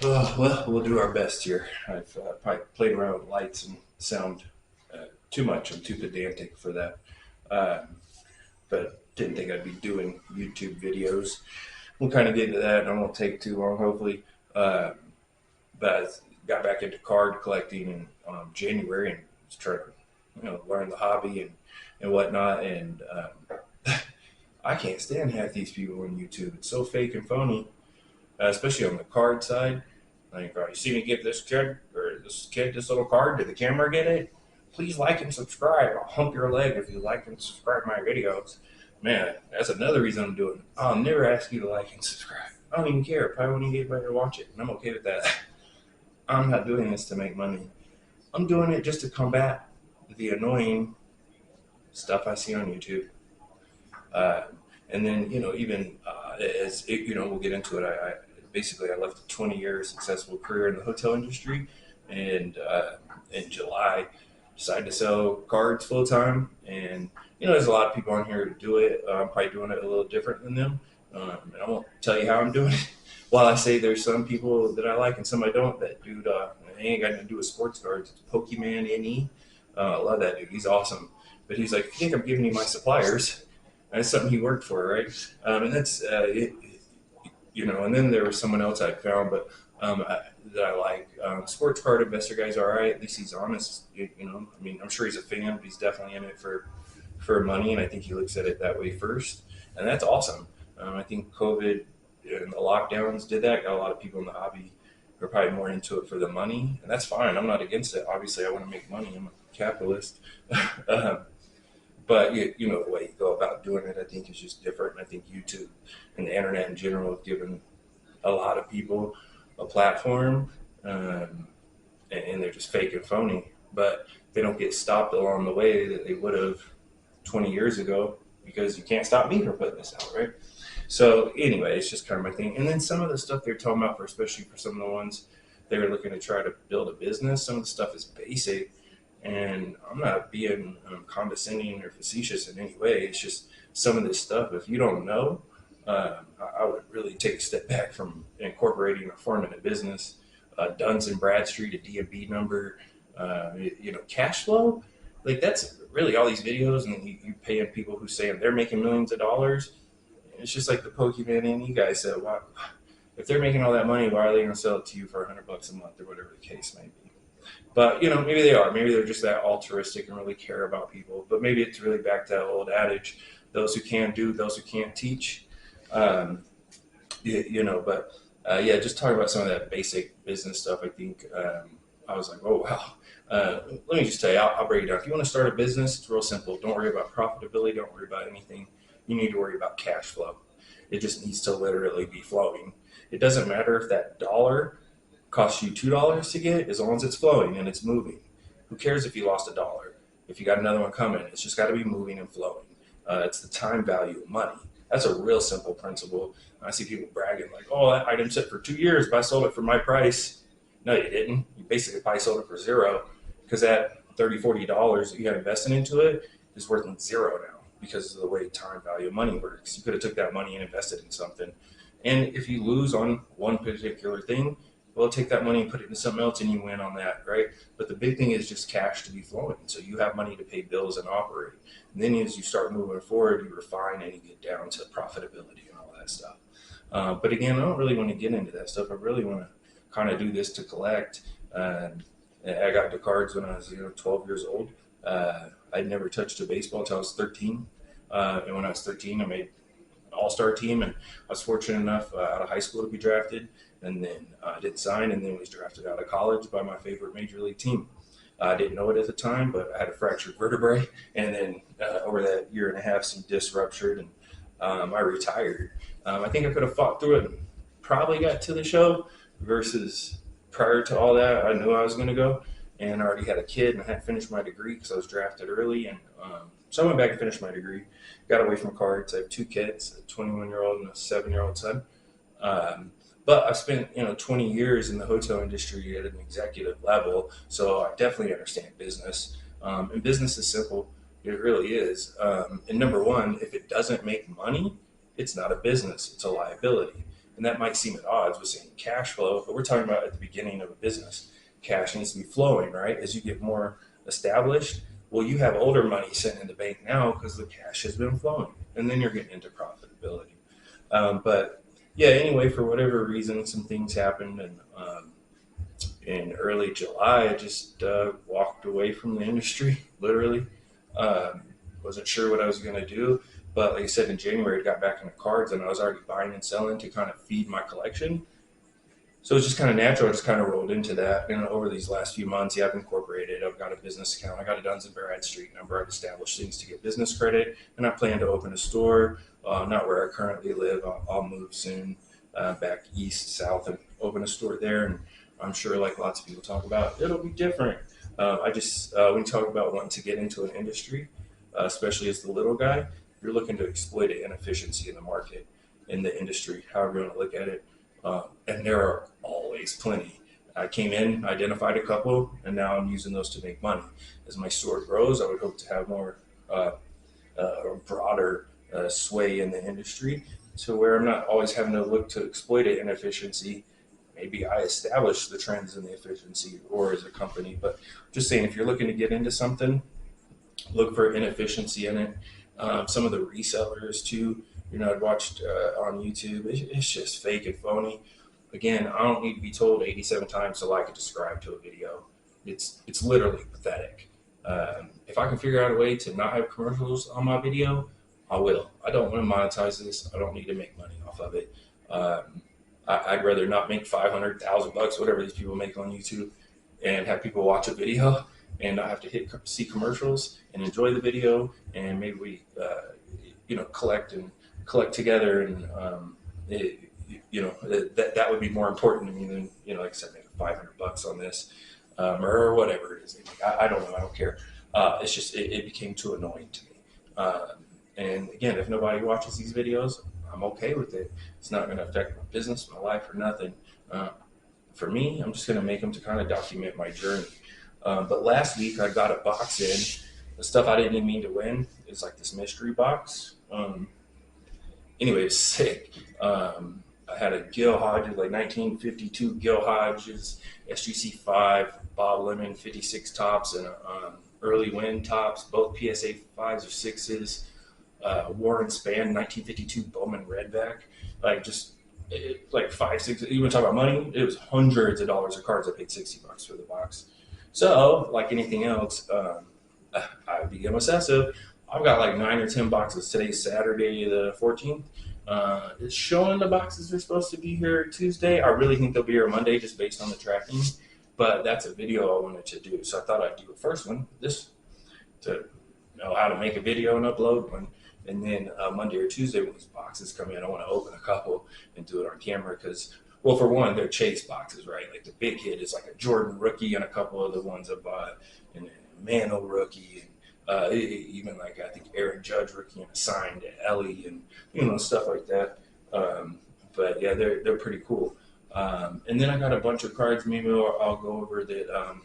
Well, we'll do our best here. I've probably played around with lights and sound too much. I'm too pedantic for that. Um, but didn't think I'd be doing YouTube videos. We'll kind of get into that. I won't take too long, hopefully. Um, but I got back into card collecting in January and was trying to, learn the hobby and whatnot. And I can't stand half these people on YouTube. It's so fake and phony, especially on the card side. Like, you see me give this little card? Did the camera get it? Please like and subscribe. I'll hump your leg if you like and subscribe my videos. Man, that's another reason I'm doing it. I'll never ask you to like and subscribe. I don't even care. Probably won't even get anybody to watch it, and I'm okay with that. I'm not doing this to make money. I'm doing it just to combat the annoying stuff I see on YouTube. Uh, and then, even as it, we'll get into it. I basically I left a 20-year successful career in the hotel industry, and in July decided to sell cards full time. And there's a lot of people on here who do it. I'm probably doing it a little different than them, and I won't tell you how I'm doing it. While I say there's some people that I like and some I don't, that dude ain't got nothing to do with sports cards. It's Pokemon NE. I love that dude. He's awesome. But he's like, I think I'm giving you my suppliers. That's something he worked for, right? And that's it, And then there was someone else I found, but that I like. Sports card investor guy's all right. At least he's honest. I mean, I'm sure he's a fan, but he's definitely in it for money, and I think he looks at it that way first, and that's awesome. I think COVID and the lockdowns did that. Got a lot of people in the hobby who are probably more into it for the money, and that's fine. I'm not against it. Obviously, I want to make money. I'm a capitalist. um, but the way you go about doing it, I think is just different. And I think YouTube and the internet in general have given a lot of people a platform, and they're just fake and phony. But they don't get stopped along the way that they would have 20 years ago, because you can't stop me from putting this out, right? So anyway, it's just kind of my thing. And then some of the stuff they're talking about, especially for some of the ones they were looking to try to build a business, some of the stuff is basic. And I'm not being condescending or facetious in any way. It's just some of this stuff, if you don't know, I would really take a step back from incorporating or forming a business. Duns and Bradstreet, a DMB number, cash flow. Like, that's really all these videos, and you paying people who saying they're making millions of dollars. It's just like the Pokemon and you guys said, why, if they're making all that money, why are they going to sell it to you for $100 a month or whatever the case may be? But maybe they are. Maybe they're just that altruistic and really care about people. But maybe it's really back to that old adage: those who can do, those who can't teach. Um, but yeah, just talking about some of that basic business stuff. I think I was like, oh wow. Let me just tell you, I'll break it down. If you want to start a business, it's real simple. Don't worry about profitability. Don't worry about anything. You need to worry about cash flow. It just needs to literally be flowing. It doesn't matter if that dollar costs you $2 to get, as long as it's flowing and it's moving. Who cares if you lost a dollar? If you got another one coming, it's just got to be moving and flowing. It's the time value of money. That's a real simple principle. I see people bragging like, "Oh, that item set for 2 years, but I sold it for my price." No, you didn't. You basically probably sold it for zero, because that $30, $40 that you had invested into it is worth zero now because of the way time value of money works. You could have took that money and invested in something. And if you lose on one particular thing, well, take that money and put it into something else, and you win on that, right? But the big thing is just cash to be flowing. So you have money to pay bills and operate. And then as you start moving forward, you refine and you get down to profitability and all that stuff. But again, I don't really want to get into that stuff. I really want to kind of do this to collect. I got the cards when I was 12 years old. I'd never touched a baseball until I was 13. And when I was 13, I made all-star team, and I was fortunate enough out of high school to be drafted, and then I did sign, and then was drafted out of college by my favorite major league team. I didn't know it at the time, but I had a fractured vertebrae, and then over that year and a half, some disc ruptured, and I retired. I think I could have fought through it and probably got to the show, versus prior to all that, I knew I was going to go, and I already had a kid, and I hadn't finished my degree because I was drafted early, and so I went back and finished my degree, got away from cards. I have two kids, a 21-year-old and a 7-year-old son. But I've spent 20 years in the hotel industry at an executive level, so I definitely understand business. And business is simple. It really is. And number one, if it doesn't make money, it's not a business. It's a liability. And that might seem at odds with saying cash flow, but we're talking about at the beginning of a business. Cash needs to be flowing, right? As you get more established, well, you have older money sitting in the bank now because the cash has been flowing, and then you're getting into profitability. But yeah, anyway, for whatever reason, some things happened, and in early July, I just walked away from the industry, literally. Um, wasn't sure what I was going to do, but like I said, in January, I got back into cards, and I was already buying and selling to kind of feed my collection. So it's just kind of natural. I just kind of rolled into that. And over these last few months, yeah, I've incorporated. I've got a business account. I got a Duns and Bradstreet number. I've established things to get business credit, and I plan to open a store. Not where I currently live. I'll move soon, back east, south, and open a store there. And I'm sure, like lots of people talk about, it'll be different. I just when you talk about wanting to get into an industry, especially as the little guy, you're looking to exploit an inefficiency in the market, in the industry, however you want to look at it. And there are always plenty. I came in, identified a couple, and now I'm using those to make money. As my store grows, I would hope to have more broader sway in the industry, to where I'm not always having to look to exploit an inefficiency. Maybe I establish the trends in the efficiency, or as a company. But just saying, if you're looking to get into something, look for inefficiency in it. Some of the resellers too, I'd watched on YouTube. It's just fake and phony. Again, I don't need to be told 87 times to like and subscribe to a video. It's literally pathetic. If I can figure out a way to not have commercials on my video, I will. I don't want to monetize this. I don't need to make money off of it. I'd rather not make 500,000 bucks, whatever these people make on YouTube, and have people watch a video and not have to see commercials and enjoy the video, and maybe we collect together, and that would be more important to me than, like I said, make 500 bucks on this, or whatever it is. I don't know. I don't care. It's just it became too annoying to me. And again, if nobody watches these videos, I'm okay with it. It's not going to affect my business, my life, or nothing. For me, I'm just going to make them to kind of document my journey. But last week I got a box in. The stuff I didn't even mean to win. It's like this mystery box. Anyway, it's sick. I had a Gil Hodges, like 1952 Gil Hodges SGC 5 Bob Lemon 56 tops, and early win tops, both PSA 5s or 6s. Warren Span 1952 Bowman Redback, like 5, 6. You want to talk about money? It was hundreds of dollars of cards. I paid $60 for the box. So, like anything else, I became obsessive. I've got like 9 or 10 boxes. Today's Saturday the 14th. It's showing the boxes are supposed to be here Tuesday. I really think they'll be here Monday, just based on the tracking. But that's a video I wanted to do, so I thought I'd do a first one, this, to know how to make a video and upload one. And then Monday or Tuesday, when these boxes come in, I want to open a couple and do it on camera because, well, for one, they're chase boxes, right? Like the big hit is like a Jordan rookie and a couple of the ones I bought, and a Mano rookie, and even like I think Aaron Judge rookie and a signed Ellie, and stuff like that. But yeah, they're pretty cool. And then I got a bunch of cards. Maybe I'll go over that.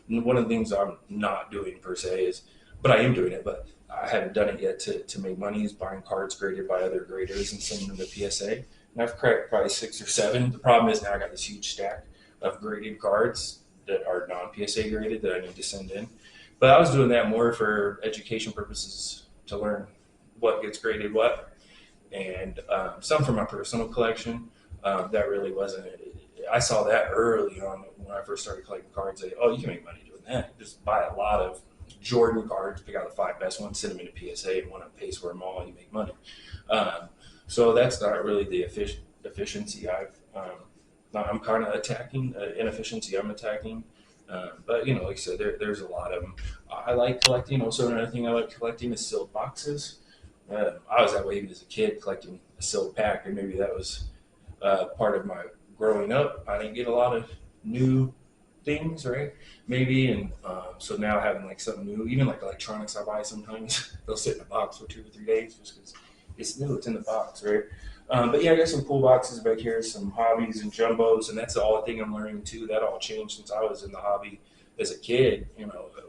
One of the things I'm not doing per se is, but I am doing it, but I haven't done it yet to make money, is buying cards graded by other graders and sending them to PSA. And I've cracked probably 6 or 7. The problem is now I got this huge stack of graded cards that are non-PSA graded that I need to send in. But I was doing that more for education purposes, to learn what gets graded what, and some for my personal collection. That really wasn't it. I saw that early on when I first started collecting cards. You can make money doing that. Just buy a lot of Jordan cards, pick out the 5 best ones, send them into PSA, and one on pace for them all, and you make money. So that's not really the efficiency I'm kind of attacking, inefficiency I'm attacking. But like I said, there's a lot of them. I like collecting. Also, another thing I like collecting is sealed boxes. I was that way even as a kid, collecting a sealed pack, and maybe that was part of my growing up. I didn't get a lot of new things, right? Maybe, and so now having like something new, even like electronics I buy sometimes, they'll sit in a box for 2 or 3 days just because it's new, it's in the box, right? But yeah, I got some cool boxes back here, some hobbies and jumbos, and that's the all thing I'm learning too. That all changed since I was in the hobby as a kid.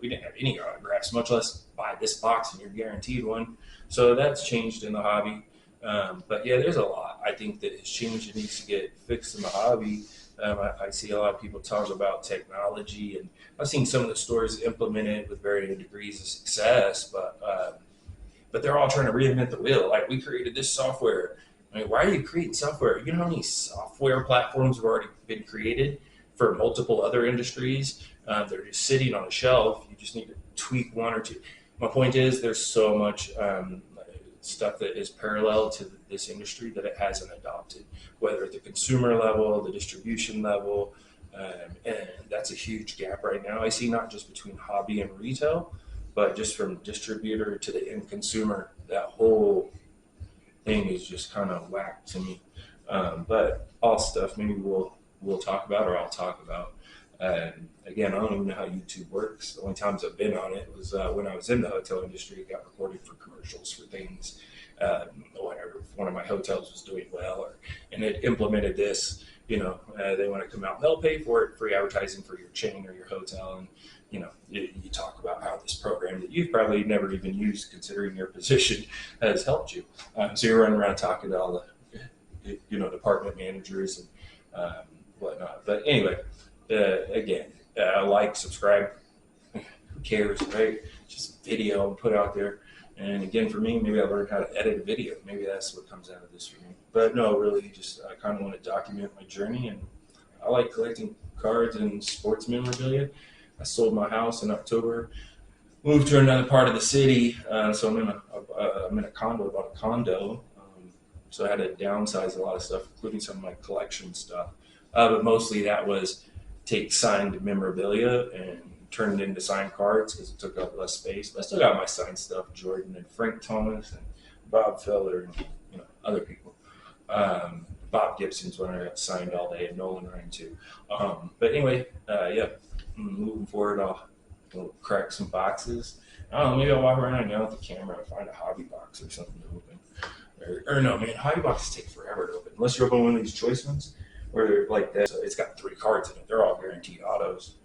We didn't have any autographs, much less buy this box and you're guaranteed one. So that's changed in the hobby. But yeah, there's a lot. I think that it's changed. It needs to get fixed in the hobby. I see a lot of people talk about technology, and I've seen some of the stores implement it with varying degrees of success, but they're all trying to reinvent the wheel. Like, we created this software. I mean, why are you creating software? You know how many software platforms have already been created for multiple other industries? They're just sitting on a shelf. You just need to tweak one or two. My point is, there's so much stuff that is parallel to this industry that it hasn't adopted, whether at the consumer level, the distribution level, and that's a huge gap right now. I see, not just between hobby and retail, but just from distributor to the end consumer. That whole thing is just kind of whack to me. But all stuff maybe we'll talk about, or I'll talk about. Again, I don't even know how YouTube works. The only times I've been on it was when I was in the hotel industry. It got recorded for commercials for things. Whenever one of my hotels was doing well, and it implemented this, they want to come out and they'll pay for it, free advertising for your chain or your hotel. And, you talk about how this program that you've probably never even used, considering your position, has helped you. So you're running around talking to all the, department managers and whatnot. But anyway, again, like, subscribe, who cares, right? Just video and put out there. And again, for me, maybe I learned how to edit a video. Maybe that's what comes out of this for me. But no, really, just I kind of want to document my journey. And I like collecting cards and sports memorabilia. I sold my house in October, moved to another part of the city. So I'm in a condo, bought a condo. So I had to downsize a lot of stuff, including some of my collection stuff. But mostly that was take signed memorabilia and turn it into signed cards, because it took up less space. But I still got my signed stuff, Jordan and Frank Thomas and Bob Feller and other people. Bob Gibson's when I got signed all day, and Nolan Ryan too. But anyway, yeah, moving forward, I'll crack some boxes. I don't know, maybe I'll walk around now with the camera and find a hobby box or something to open. Or no, man, hobby boxes take forever to open. Unless you're opening one of these choice ones where they're like that. So it's got 3 cards in it. They're all guaranteed autos.